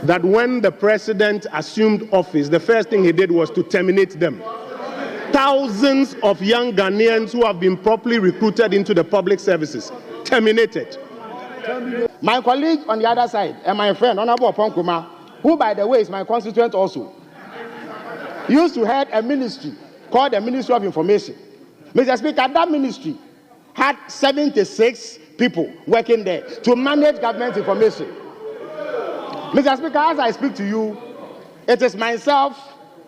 that when the president assumed office, the first thing he did was to terminate them. Thousands of young Ghanaians who have been properly recruited into the public services, terminated. My colleague on the other side, and my friend, Honorable Oppong Nkrumah, who, by the way, is my constituent also, used to head a ministry called the Ministry of Information. Mr. Speaker, that ministry had 76 people working there to manage government information. Mr. Speaker, as I speak to you, it is myself,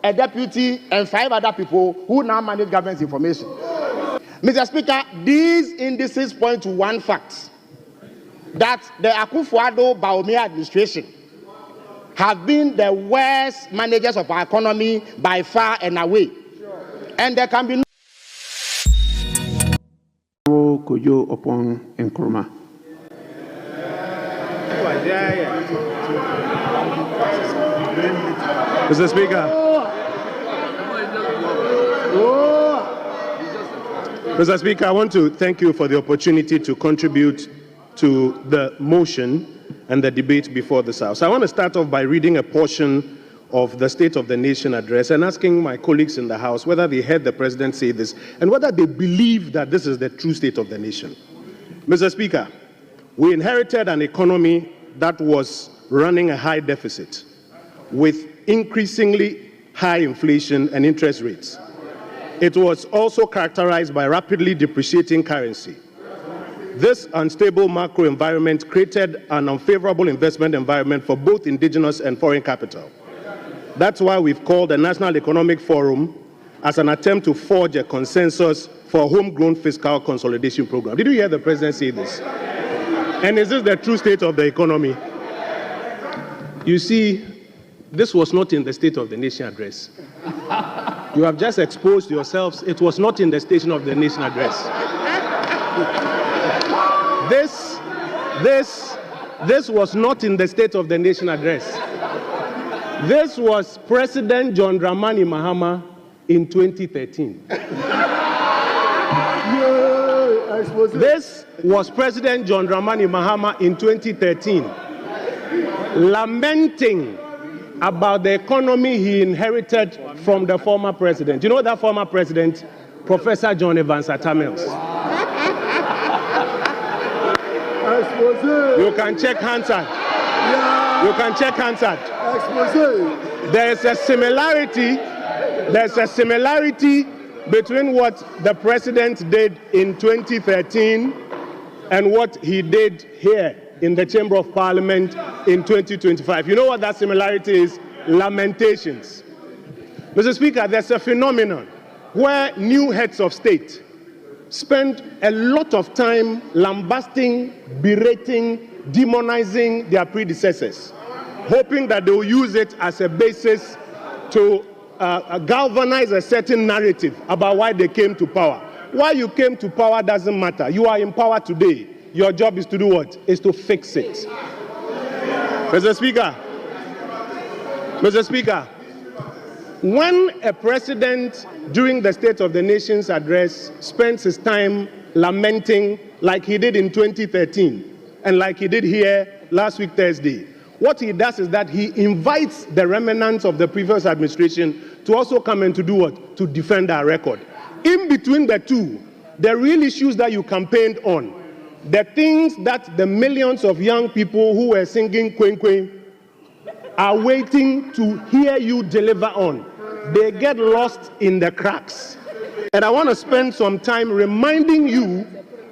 a deputy, and 5 other people who now manage government information. Mr. Speaker, these indices point to one fact, that the Akufo-Addo-Bawumia administration have been the worst managers of our economy by far and away. And there can be no... Kojo Oppong Nkrumah. Mr. Speaker. Mr. Speaker, I want to thank you for the opportunity to contribute to the motion and the debate before this House. I want to start off by reading a portion of the State of the Nation address and asking my colleagues in the House whether they heard the President say this and whether they believe that this is the true state of the nation. Mr. Speaker, we inherited an economy that was running a high deficit with increasingly high inflation and interest rates. It was also characterized by rapidly depreciating currency. This unstable macro environment created an unfavorable investment environment for both indigenous and foreign capital. That's why we've called the National Economic Forum as an attempt to forge a consensus for a homegrown fiscal consolidation program. Did you hear the President say this? And is this the true state of the economy? You see, this was not in the State of the Nation address. You have just exposed yourselves. It was not in the State of the Nation address. This was not in the State of the Nation address. This was President John Dramani Mahama in 2013. This was President John Dramani Mahama in 2013, lamenting about the economy he inherited from the former president. You know that former president, Professor John Evans Atta-Mills. You can check Hansard. You can check Hansard. There's a similarity between what the president did in 2013 and what he did here in the Chamber of Parliament in 2025. You know what that similarity is? Lamentations. Mr. Speaker, there's a phenomenon where new heads of state spend a lot of time lambasting, berating, demonizing their predecessors, hoping that they will use it as a basis to galvanize a certain narrative about why they came to power. Why you came to power doesn't matter. You are in power today. Your job is to do what? Is to fix it. Mr. Speaker, when a president during the State of the Nation's address spends his time lamenting like he did in 2013 and like he did here last week Thursday, what he does is that he invites the remnants of the previous administration to also come and to do what? To defend our record. In between the two, the real issues that you campaigned on, the things that the millions of young people who were singing Kwen Kwen are waiting to hear you deliver on, they get lost in the cracks. And I want to spend some time reminding you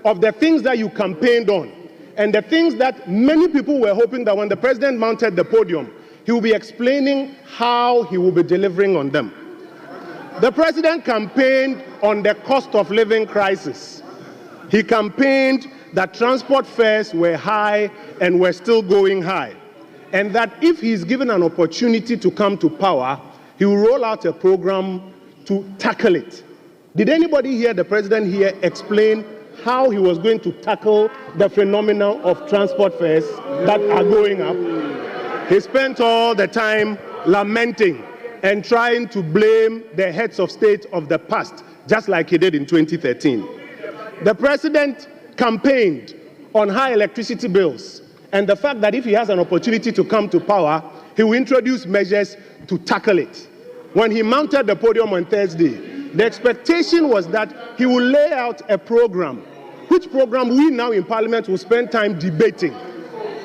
of the things that you campaigned on and the things that many people were hoping that when the president mounted the podium, he will be explaining how he will be delivering on them. The president campaigned on the cost of living crisis. He campaigned that transport fares were high and were still going high, and that if he's given an opportunity to come to power, he will roll out a program to tackle it. Did anybody hear the president here explain how he was going to tackle the phenomenon of transport fares that are going up? He spent all the time lamenting and trying to blame the heads of state of the past, just like he did in 2013. The president campaigned on high electricity bills and the fact that if he has an opportunity to come to power, he will introduce measures to tackle it. When he mounted the podium on Thursday, the expectation was that he will lay out a program, which program we now in Parliament will spend time debating.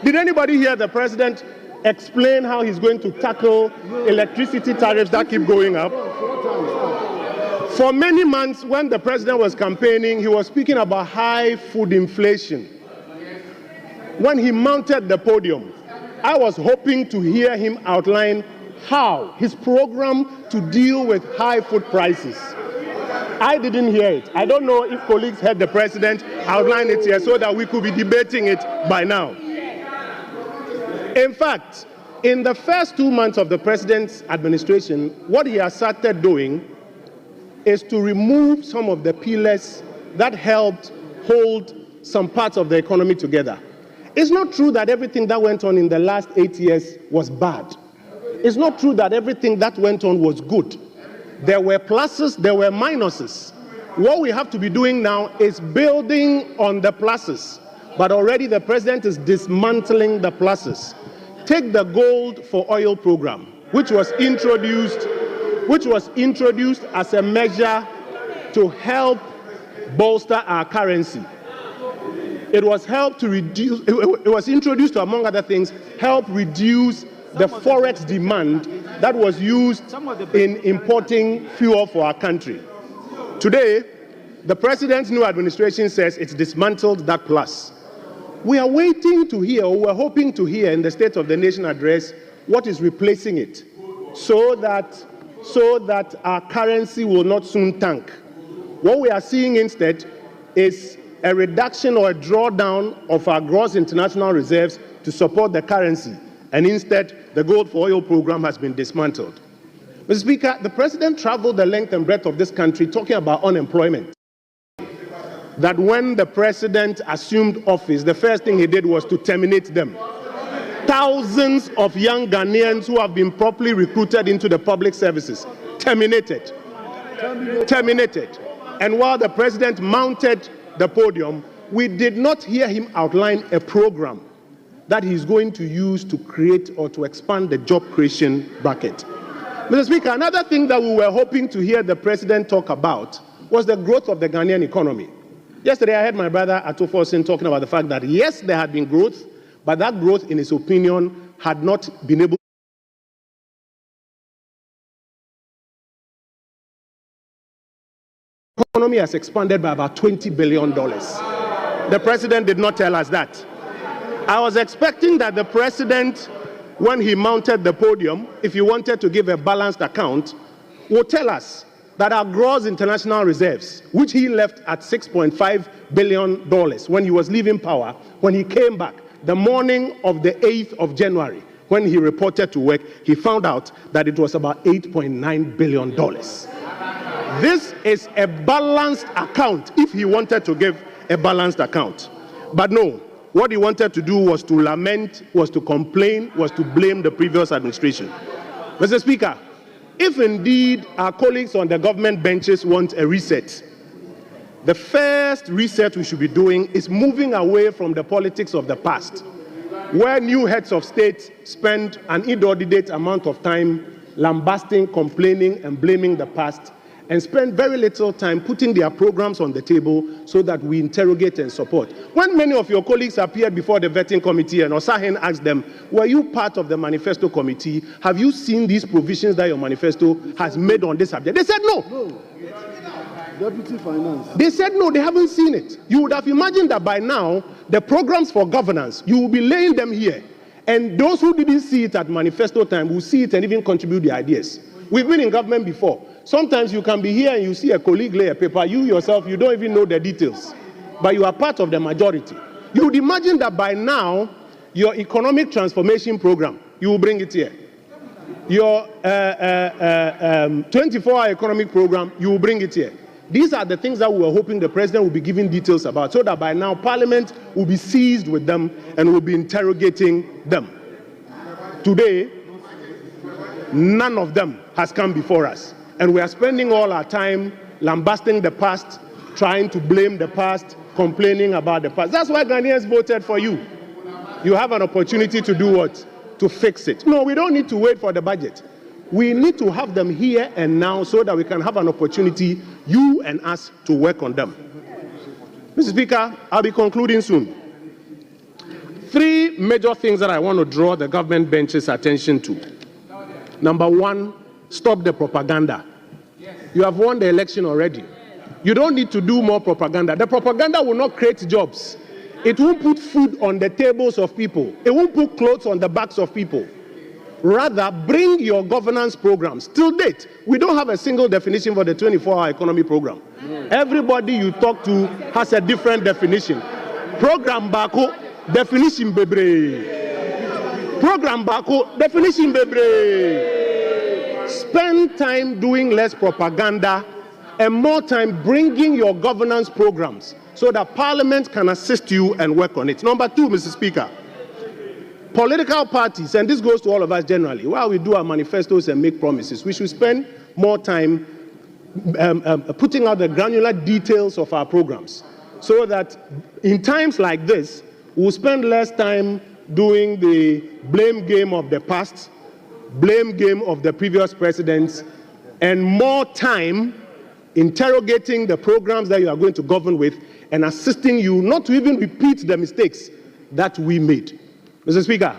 Did anybody hear the President explain how he's going to tackle electricity tariffs that keep going up? For many months, when the President was campaigning, he was speaking about high food inflation. When he mounted the podium, I was hoping to hear him outline how his program to deal with high food prices. I didn't hear it. I don't know if colleagues heard the President outline it here so that we could be debating it by now. In fact, in the first 2 months of the President's administration, what he has started doing is to remove some of the pillars that helped hold some parts of the economy together. It's not true that everything that went on in the last 8 years was bad. It's not true that everything that went on was good. There were pluses, there were minuses. What we have to be doing now is building on the pluses. But already the President is dismantling the pluses. Take the Gold for Oil program, which was introduced as a measure to help bolster our currency. It was introduced to, among other things, help reduce the forex demand that was used in importing fuel for our country. Today, the President's new administration says it's dismantled that plus. We are waiting to hear, or we're hoping to hear in the State of the Nation address, what is replacing it, so that our currency will not soon tank. What we are seeing instead is a reduction or a drawdown of our gross international reserves to support the currency, and instead the Gold for Oil program has been dismantled. Mr. Speaker, the President traveled the length and breadth of this country talking about unemployment. That when the President assumed office, the first thing he did was to terminate them. Thousands of young Ghanaians who have been properly recruited into the public services, terminated. And while the President mounted the podium, we did not hear him outline a program that he's going to use to create or to expand the job creation bracket. Mr. Speaker, another thing that we were hoping to hear the President talk about was the growth of the Ghanaian economy. Yesterday, I heard my brother Kojo Oppong talking about the fact that, yes, there had been growth, but that growth, in his opinion, had not been able. The economy has expanded by about $20 billion. The President did not tell us that. I was expecting that the President, when he mounted the podium, if he wanted to give a balanced account, would tell us that our gross international reserves, which he left at $6.5 billion when he was leaving power, when he came back, the morning of the 8th of January, when he reported to work, he found out that it was about $8.9 billion. This is a balanced account, if he wanted to give a balanced account. But no, what he wanted to do was to lament, was to complain, was to blame the previous administration. Mr. Speaker, if indeed our colleagues on the government benches want a reset, the first reset we should be doing is moving away from the politics of the past, where new heads of state spend an inordinate amount of time lambasting, complaining, and blaming the past, and spend very little time putting their programs on the table so that we interrogate and support. When many of your colleagues appeared before the vetting committee and Osahin asked them, were you part of the manifesto committee? Have you seen these provisions that your manifesto has made on this subject? They said no. Deputy Finance. They said no, they haven't seen it. You would have imagined that by now, the programs for governance, you will be laying them here. And those who didn't see it at manifesto time will see it and even contribute their ideas. We've been in government before. Sometimes you can be here and you see a colleague lay a paper. You yourself, you don't even know the details. But you are part of the majority. You would imagine that by now, your economic transformation program, you will bring it here. Your 24-hour economic program, you will bring it here. These are the things that we were hoping the President will be giving details about, so that by now Parliament will be seized with them and will be interrogating them. Today, none of them has come before us. And we are spending all our time lambasting the past, trying to blame the past, complaining about the past. That's why Ghanaians voted for you. you have an opportunity to do what? To fix it. No, we don't need to wait for the budget. We need to have them here and now so that we can have an opportunity, you and us, to work on them. Mr. Speaker, I'll be concluding soon. 3 major things that I want to draw the government bench's attention to. Number 1, stop the propaganda. You have won the election already. You don't need to do more propaganda. The propaganda will not create jobs. It won't put food on the tables of people. It won't put clothes on the backs of people. Rather, bring your governance programs. Till date, we don't have a single definition for the 24-hour economy program. Everybody you talk to has a different definition. Program Bako, definition bebre. Program Bako, definition bebre. Spend time doing less propaganda and more time bringing your governance programs so that Parliament can assist you and work on it. Number 2, Mr. Speaker. Political parties, and this goes to all of us generally, while we do our manifestos and make promises, we should spend more time putting out the granular details of our programs so that in times like this, we'll spend less time doing the blame game of the past, blame game of the previous presidents, and more time interrogating the programs that you are going to govern with and assisting you not to even repeat the mistakes that we made. Mr. Speaker,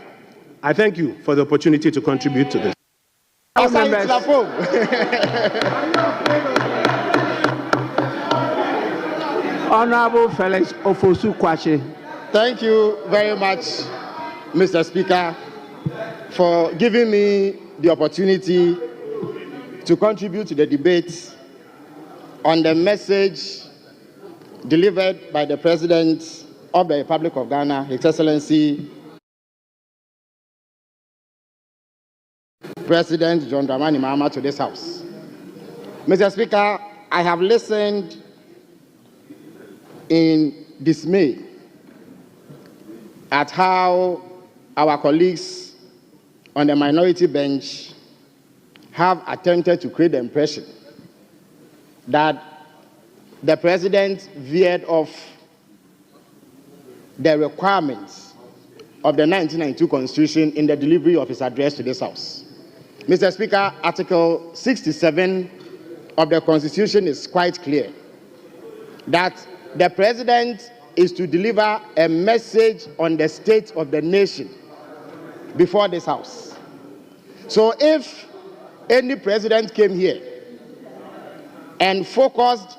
I thank you for the opportunity to contribute to this. Honorable Felix Ofosu Kwache. Thank you very much, Mr. Speaker, for giving me the opportunity to contribute to the debate on the message delivered by the President of the Republic of Ghana, His Excellency President John Dramani Mahama, to this House. Mr. Speaker, I have listened in dismay at how our colleagues on the minority bench have attempted to create the impression that the President veered off the requirements of the 1992 Constitution in the delivery of his address to this House. Mr. Speaker, Article 67 of the Constitution is quite clear that the President is to deliver a message on the state of the nation before this House. So if any president came here and focused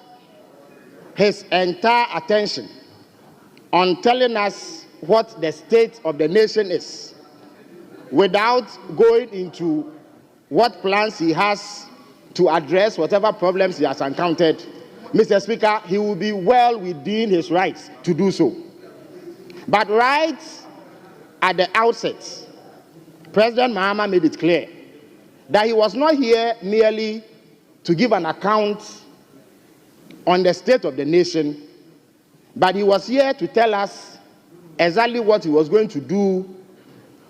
his entire attention on telling us what the state of the nation is, without going into what plans he has to address whatever problems he has encountered, Mr. Speaker, he will be well within his rights to do so. But right at the outset, President Mahama made it clear that he was not here merely to give an account on the state of the nation, but he was here to tell us exactly what he was going to do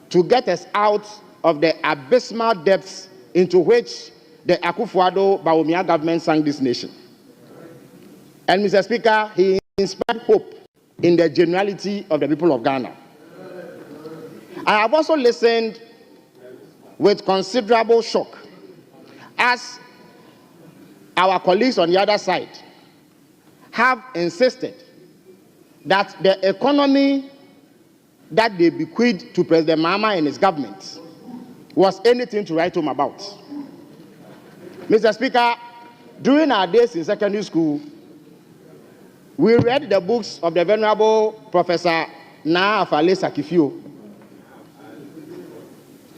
to get us out of the abysmal depths into which the Akufo-Addo-Bawumia government sank this nation. And Mr. Speaker, he inspired hope in the generality of the people of Ghana. I have also listened with considerable shock as our colleagues on the other side have insisted that the economy that they bequeathed to President Mahama and his government was anything to write home about. Mr. Speaker, during our days in secondary school, we read the books of the Venerable Professor Naa Afale Sakifio,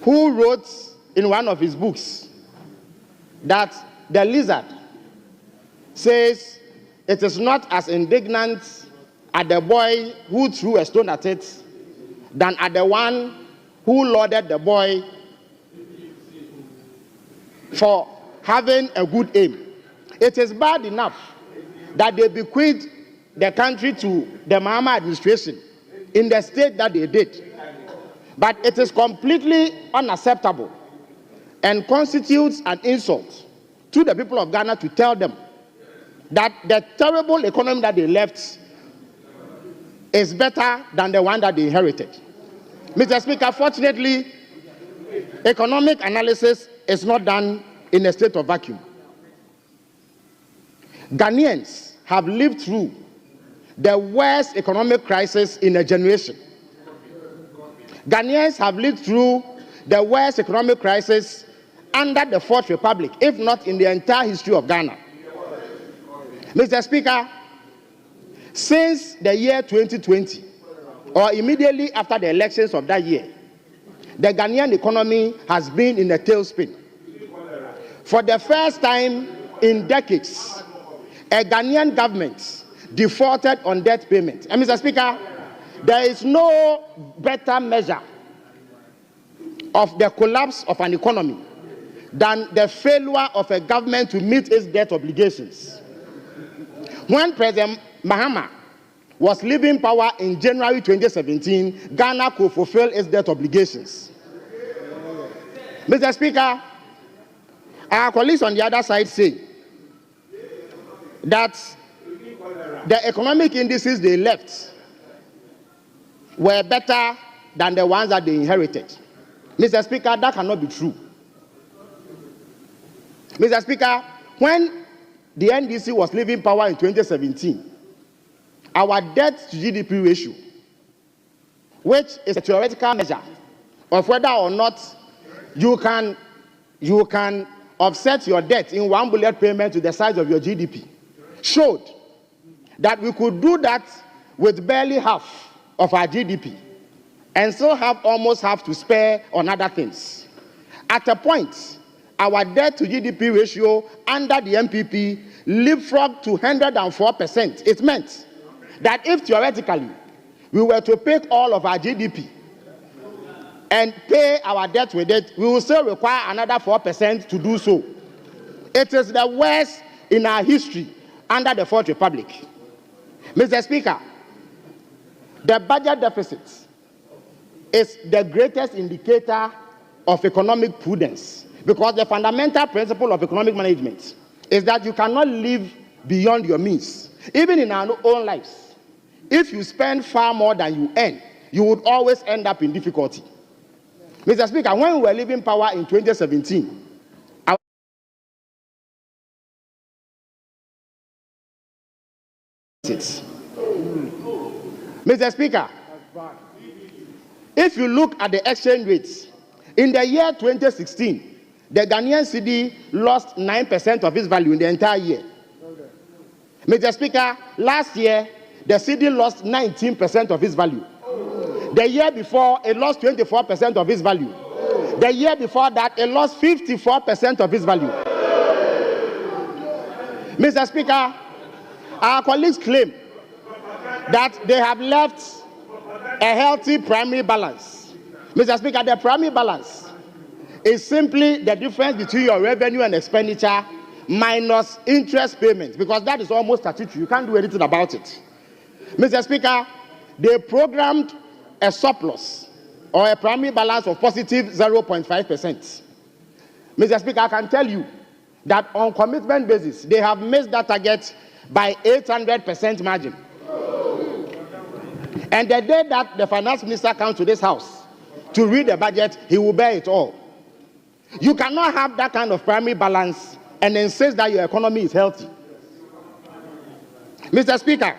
who wrote in one of his books that the lizard says it is not as indignant at the boy who threw a stone at it than at the one who lauded the boy for having a good aim. It is bad enough that they bequeathed the country to the Mahama administration in the state that they did. But it is completely unacceptable and constitutes an insult to the people of Ghana to tell them that the terrible economy that they left is better than the one that they inherited. Mr. Speaker, fortunately, economic analysis is not done in a state of vacuum. Ghanaians have lived through the worst economic crisis in a generation. Ghanaians have lived through the worst economic crisis under the Fourth Republic, if not in the entire history of Ghana. Mr. Speaker, since the year 2020, or immediately after the elections of that year, the Ghanaian economy has been in a tailspin. For the first time in decades, a Ghanaian government defaulted on debt payment. And Mr. Speaker, there is no better measure of the collapse of an economy than the failure of a government to meet its debt obligations. When President Mahama was leaving power in January 2017, Ghana could fulfill its debt obligations. Mr. Speaker, our colleagues on the other side say that the economic indices they left were better than the ones that they inherited. Mr. Speaker, that cannot be true. Mr. Speaker, when the NDC was leaving power in 2017, our debt to GDP ratio, which is a theoretical measure of whether or not you can offset your debt in one bullet payment to the size of your GDP, showed that we could do that with barely half of our GDP and still have almost half to spare on other things. At a point, our debt to GDP ratio under the MPP leapfrogged to 104%. It meant that if theoretically we were to pick all of our GDP and pay our debt with it, we will still require another 4% to do so. It is the worst in our history under the Fourth Republic. Mr. Speaker, the budget deficit is the greatest indicator of economic prudence, because the fundamental principle of economic management is that you cannot live beyond your means. Even in our own lives, if you spend far more than you earn, you would always end up in difficulty. Mr. Speaker, when we were leaving power in 2017, Mr. Speaker, if you look at the exchange rates, in the year 2016, the Ghanaian cedi lost 9% of its value in the entire year. Mr. Speaker, last year, the cedi lost 19% of its value. The year before, it lost 24% of its value. The year before that, it lost 54% of its value. Mr. Speaker, our colleagues claim that they have left a healthy primary balance. Mr. Speaker, the primary balance is simply the difference between your revenue and expenditure minus interest payments, because that is almost statutory. You can't do anything about it. Mr. Speaker, they programmed a surplus or a primary balance of positive 0.5%. Mr. Speaker, I can tell you that on commitment basis, they have missed that target by 800% margin. And the day that the finance minister comes to this house to read the budget, he will bear it all. You cannot have that kind of primary balance and insist that your economy is healthy. Mr. Speaker,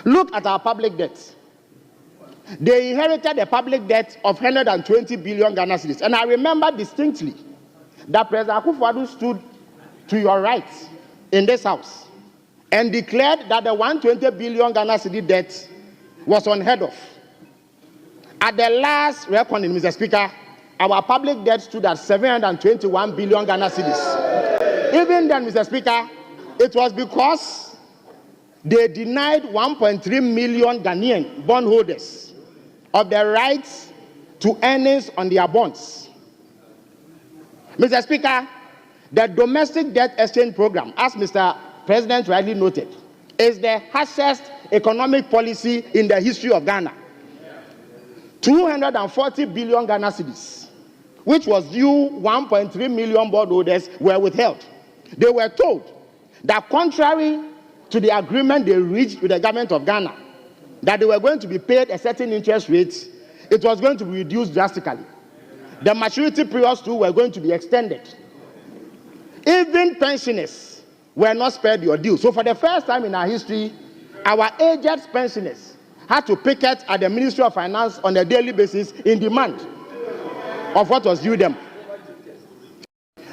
look at our public debt. They inherited a public debt of 120 billion Ghana cedis. And I remember distinctly that President Akufo-Addo stood to your right in this house and declared that the 120 billion Ghana cedi debt was unheard of. At the last reckoning, Mr. Speaker, our public debt stood at 721 billion Ghana cedis. Even then, Mr. Speaker, it was because they denied 1.3 million Ghanaian bondholders of the rights to earnings on their bonds. Mr. Speaker, the domestic debt exchange program, as Mr. President rightly noted, is the harshest economic policy in the history of Ghana. 240 billion Ghana cedis, which was due 1.3 million bondholders, were withheld. They were told that contrary to the agreement they reached with the government of Ghana, that they were going to be paid a certain interest rate, it was going to be reduced drastically. The maturity periods too were going to be extended. Even pensioners were not spared the ordeal. So for the first time in our history, our aged pensioners had to picket at the Ministry of Finance on a daily basis in demand of what was due them.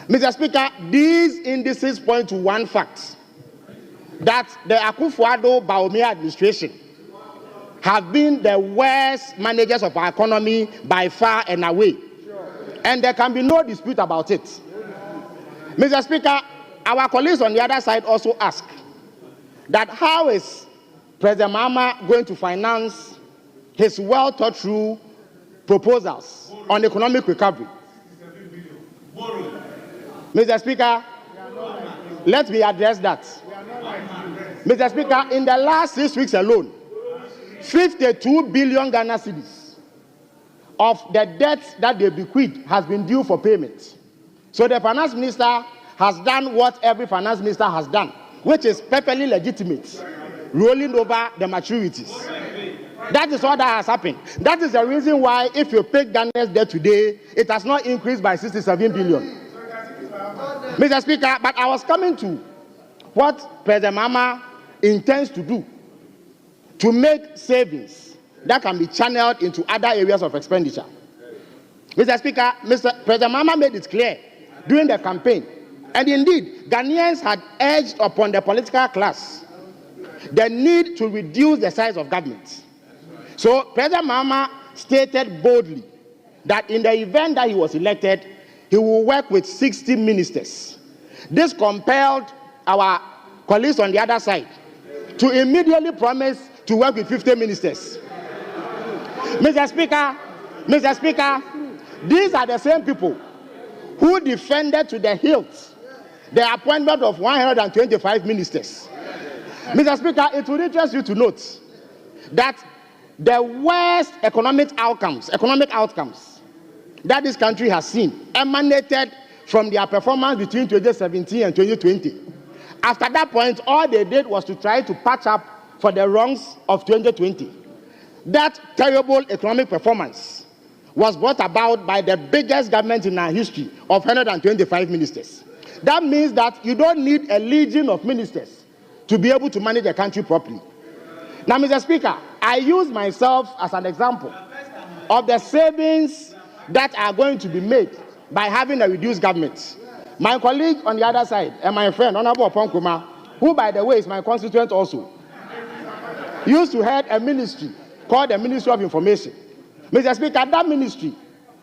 Mr. Speaker, these indices point to one fact, that the Akufo-Addo-Bawumia administration have been the worst managers of our economy by far and away. And there can be no dispute about it. Mr. Speaker, our colleagues on the other side also ask that how is President Mahama going to finance his well-thought-through proposals on economic recovery? Mr. Speaker, let me address that. Mr. Speaker, in the last 6 weeks alone, 52 billion Ghana cedis of the debt that they bequeathed has been due for payment. So the finance minister has done what every finance minister has done, which is perfectly legitimate, rolling over the maturities. That is all that has happened. That is the reason why, if you pick Ghana's debt today, it has not increased by 67 billion. Mr. Speaker, but I was coming to what President Mahama intends to do to make savings that can be channeled into other areas of expenditure. Mr. Speaker, President Mahama made it clear during the campaign, and indeed, Ghanaians had urged upon the political class the need to reduce the size of government. So President Mahama stated boldly that in the event that he was elected, he will work with 60 ministers. This compelled our colleagues on the other side to immediately promise to work with 50 ministers. Mr. Speaker, these are the same people who defended to the hilt the appointment of 125 ministers. Mr. Speaker, it would interest you to note that the worst economic outcomes that this country has seen emanated from their performance between 2017 and 2020. After that point, all they did was to try to patch up for the wrongs of 2020. That terrible economic performance was brought about by the biggest government in our history of 125 ministers. That means that you don't need a legion of ministers to be able to manage the country properly. Now, Mr. Speaker, I use myself as an example of the savings that are going to be made by having a reduced government. My colleague on the other side, and my friend, Kojo Oppong Nkrumah, who, by the way, is my constituent also, used to head a ministry called the Ministry of Information. Mr. Speaker, that ministry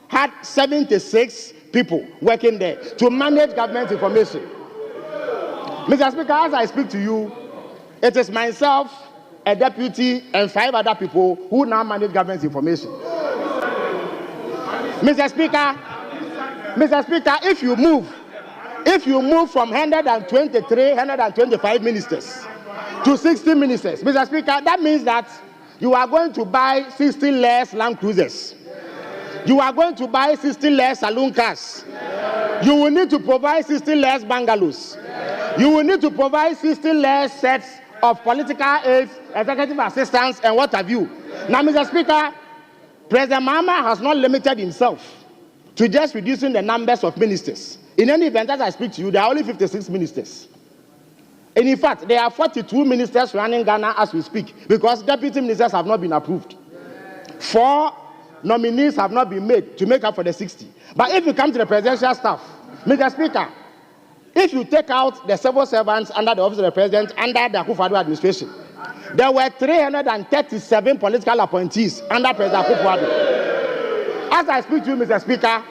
had 76 people working there to manage government information. Mr. Speaker, as I speak to you, it is myself, a deputy, and 5 other people who now manage government information. Mr. Speaker, if you move from 125 ministers to 60 ministers, Mr. Speaker, that means that you are going to buy 16 less Land Cruisers. You are going to buy 16 less saloon cars. You will need to provide 16 less bungalows. You will need to provide 16 less sets of political aides, executive assistants, and what have you. Now, Mr. Speaker, President Mahama has not limited himself to just reducing the numbers of ministers. In any event, as I speak to you, there are only 56 ministers. And in fact, there are 42 ministers running Ghana as we speak, because deputy ministers have not been approved. 4 nominees have not been made to make up for the 60. But if you come to the presidential staff, Mr. Speaker, if you take out the civil servants under the office of the president, under the Akufo-Addo administration, there were 337 political appointees under President Akufo-Addo. As I speak to you, Mr. Speaker,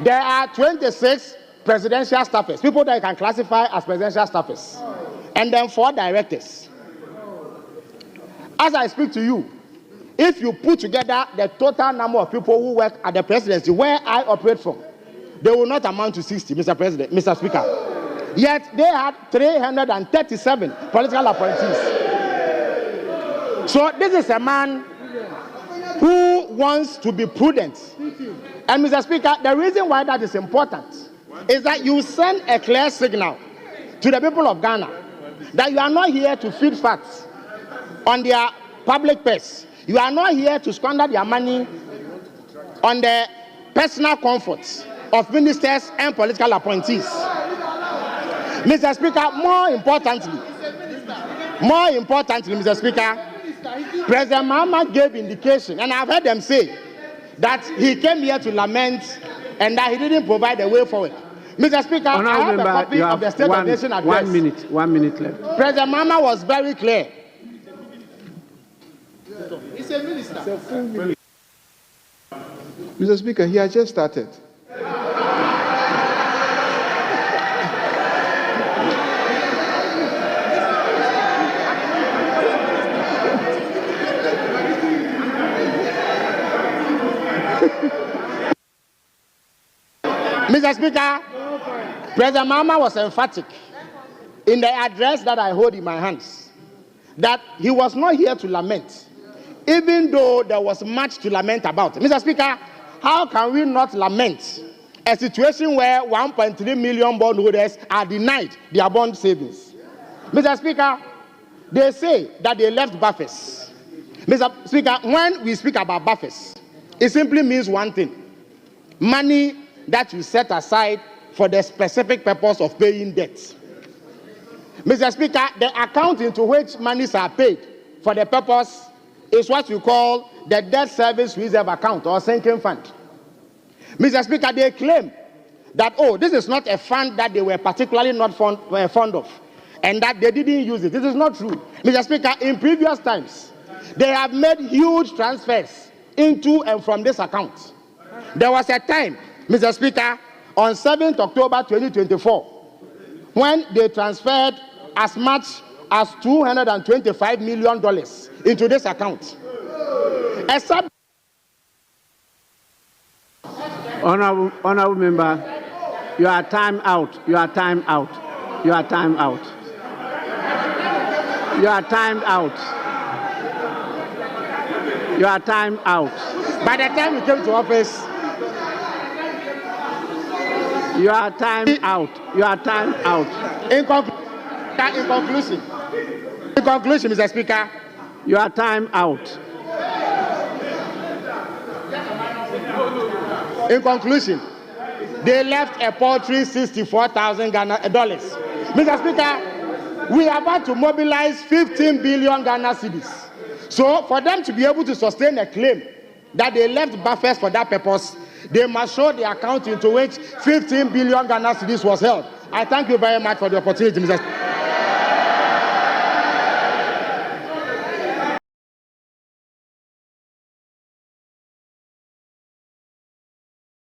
there are 26 presidential staffers, people that you can classify as presidential staffers, and then 4 directors. As I speak to you, if you put together the total number of people who work at the presidency where I operate from, they will not amount to 60, Mr. Speaker. Yet they had 337 political appointees. So this is a man who wants to be prudent. And Mr. Speaker, the reason why that is important is that you send a clear signal to the people of Ghana that you are not here to feed facts on their public purse. You are not here to squander their money on the personal comforts of ministers and political appointees. Mr. Speaker, more importantly, Mr. Speaker, President Mahama gave indication, and I've heard them say, that he came here to lament and that he didn't provide a way forward. Mr. Speaker, I have a copy of the State of the Nation address. 1 minute left. President Mahama was very clear. He's a minister. It's a full minister. Mr. Speaker, he has just started. Mr. Speaker, President Mahama was emphatic in the address that I hold in my hands that he was not here to lament, even though there was much to lament about. Mr. Speaker, how can we not lament a situation where 1.3 million bondholders are denied their bond savings? Mr. Speaker, they say that they left buffers. Mr. Speaker, when we speak about buffers, it simply means one thing: money that you set aside for the specific purpose of paying debts. Mr. Speaker, the account into which monies are paid for the purpose is what we call the debt service reserve account or sinking fund. Mr. Speaker, they claim that, oh, this is not a fund that they were particularly not fond of and that they didn't use it. This is not true. Mr. Speaker, in previous times, they have made huge transfers into and from this account. There was a time, Mr. Speaker, on 7th October 2024, when they transferred as much as $225 million into this account. Honorable member, you are time out. You are time out. You are time out. You are timed out. You are time out. By the time you came to office, you are time out. You are time out. In conclusion, Mr. Speaker, you are time out. In conclusion, they left a paltry $64,000 Ghana. Mr. Speaker, we are about to mobilize 15 billion Ghana cedis. So for them to be able to sustain a claim that they left buffers for that purpose, they must show the account into which 15 billion Ghana cedis was held. I thank you very much for the opportunity, Mr.